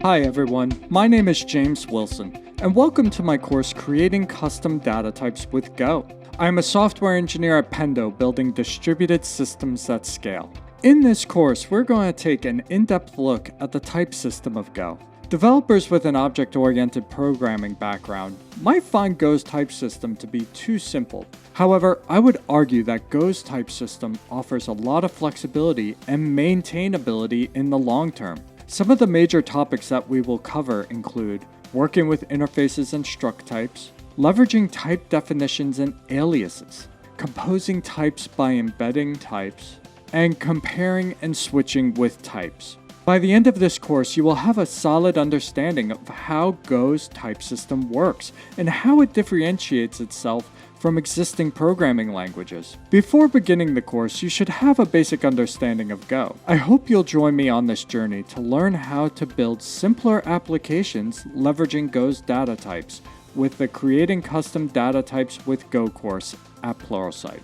Hi everyone, my name is James Wilson, and welcome to my course Creating Custom Data Types with Go. I am a software engineer at Pendo building distributed systems that scale. In this course, we're going to take an in-depth look at the type system of Go. Developers with an object-oriented programming background might find Go's type system to be too simple. However, I would argue that Go's type system offers a lot of flexibility and maintainability in the long term. Some of the major topics that we will cover include working with interfaces and struct types, leveraging type definitions and aliases, composing types by embedding types, and comparing and switching with types. By the end of this course, you will have a solid understanding of how Go's type system works and how it differentiates itself from existing programming languages. Before beginning the course, you should have a basic understanding of Go. I hope you'll join me on this journey to learn how to build simpler applications leveraging Go's data types with the Creating Custom Data Types with Go course at Pluralsight.